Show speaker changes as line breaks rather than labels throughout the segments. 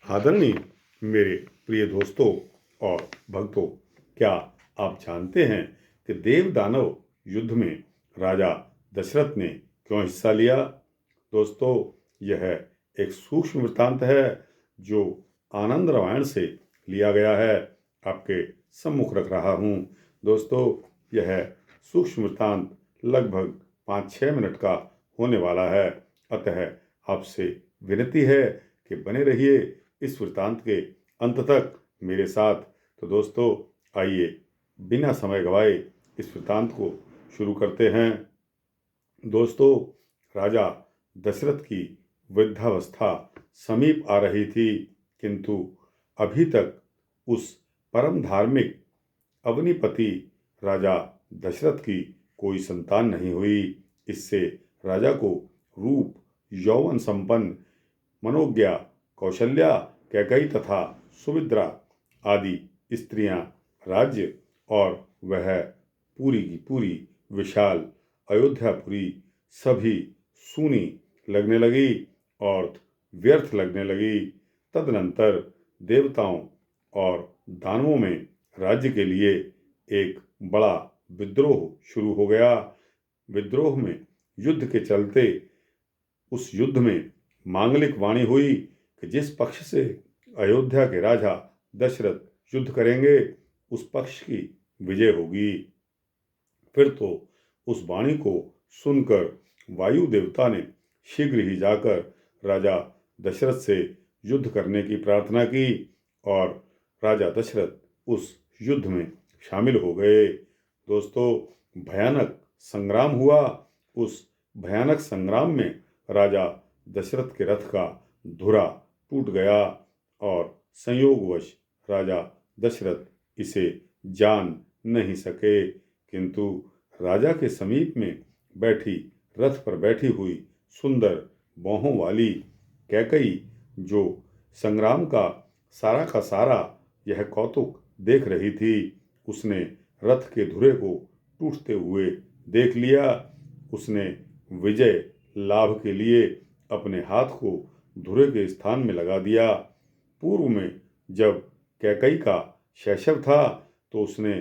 आदरणीय मेरे प्रिय दोस्तों और भक्तों, क्या आप जानते हैं कि देव दानव युद्ध में राजा दशरथ ने क्यों हिस्सा लिया? दोस्तों, यह एक सूक्ष्म वृत्तांत है जो आनंद रामायण से लिया गया है। आपके सम्मुख रख रहा हूँ। दोस्तों, यह सूक्ष्म वृत्तांत लगभग 5-6 मिनट का होने वाला है। अतः आपसे विनती है कि बने रहिए इस वृत्तांत के अंत तक मेरे साथ। तो दोस्तों, आइए बिना समय गवाए इस वृत्तांत को शुरू करते हैं। दोस्तों, राजा दशरथ की वृद्धावस्था समीप आ रही थी, किंतु अभी तक उस परम धार्मिक अवनीपति राजा दशरथ की कोई संतान नहीं हुई। इससे राजा को रूप, यौवन संपन्न मनोज्ञा, कौशल्या, कैकेयी तथा सुमित्रा आदि स्त्रियां, राज्य और वह पूरी की पूरी विशाल अयोध्यापुरी सभी सूनी लगने लगी और व्यर्थ लगने लगी। तदनंतर देवताओं और दानवों में राज्य के लिए एक बड़ा विद्रोह शुरू हो गया। विद्रोह में युद्ध के चलते उस युद्ध में मांगलिक वाणी हुई कि जिस पक्ष से अयोध्या के राजा दशरथ युद्ध करेंगे उस पक्ष की विजय होगी। फिर तो उस वाणी को सुनकर वायु देवता ने शीघ्र ही जाकर राजा दशरथ से युद्ध करने की प्रार्थना की और राजा दशरथ उस युद्ध में शामिल हो गए। दोस्तों, भयानक संग्राम हुआ। उस भयानक संग्राम में राजा दशरथ के रथ का धुरा टूट गया और संयोगवश राजा दशरथ इसे जान नहीं सके। किंतु राजा के समीप में बैठी, रथ पर बैठी हुई सुंदर बाहों वाली कैकेयी, जो संग्राम का सारा यह कौतुक देख रही थी, उसने रथ के धुरे को टूटते हुए देख लिया। उसने विजय लाभ के लिए अपने हाथ को धुरे के स्थान में लगा दिया। पूर्व में जब कैकेयी का शैशव था तो उसने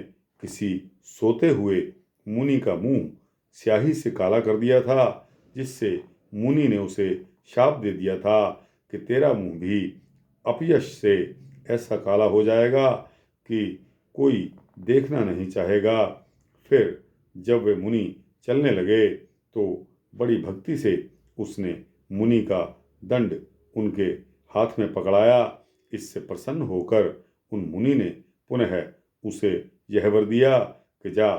किसी सोते हुए मुनि का मुंह स्याही से काला कर दिया था, जिससे मुनि ने उसे शाप दे दिया था कि तेरा मुंह भी अपयश से ऐसा काला हो जाएगा कि कोई देखना नहीं चाहेगा। फिर जब वे मुनि चलने लगे तो बड़ी भक्ति से उसने मुनि का दंड उनके हाथ में पकड़ाया। इससे प्रसन्न होकर उन मुनि ने पुनः उसे यह वर दिया कि जा,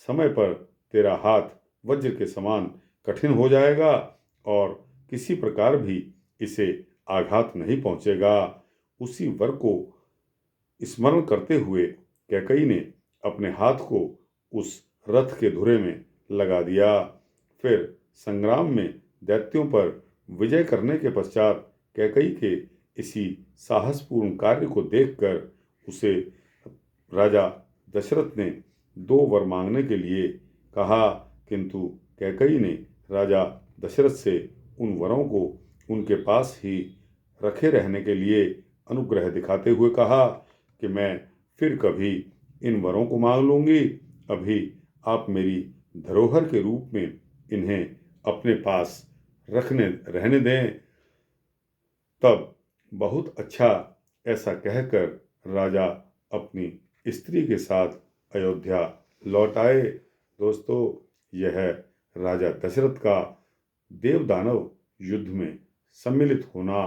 समय पर तेरा हाथ वज्र के समान कठिन हो जाएगा और किसी प्रकार भी इसे आघात नहीं पहुंचेगा। उसी वर को स्मरण करते हुए कैकेयी ने अपने हाथ को उस रथ के धुरे में लगा दिया। फिर संग्राम में दैत्यों पर विजय करने के पश्चात कैकेयी के इसी साहसपूर्ण कार्य को देखकर उसे राजा दशरथ ने 2 वर मांगने के लिए कहा, किंतु कैकेयी ने राजा दशरथ से उन वरों को उनके पास ही रखे रहने के लिए अनुग्रह दिखाते हुए कहा कि मैं फिर कभी इन वरों को मांग लूंगी। अभी आप मेरी धरोहर के रूप में इन्हें अपने पास रहने दें। तब बहुत अच्छा, ऐसा कहकर राजा अपनी स्त्री के साथ अयोध्या लौट आए। दोस्तों, यह राजा दशरथ का देव दानव युद्ध में सम्मिलित होना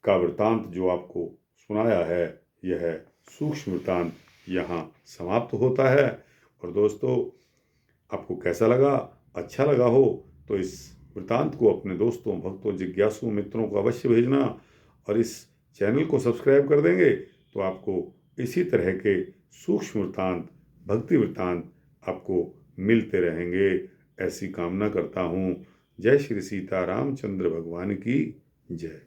का वृत्तांत जो आपको सुनाया है, यह सूक्ष्म वृत्तांत यहाँ समाप्त होता है। और दोस्तों, आपको कैसा लगा? अच्छा लगा हो तो इस वृत्तांत को अपने दोस्तों, भक्तों, जिज्ञासु मित्रों को अवश्य भेजना और इस चैनल को सब्सक्राइब कर देंगे तो आपको इसी तरह के सूक्ष्म वृत्तांत, भक्ति वृत्तांत आपको मिलते रहेंगे। ऐसी कामना करता हूँ। जय श्री सीता रामचंद्र भगवान की जय।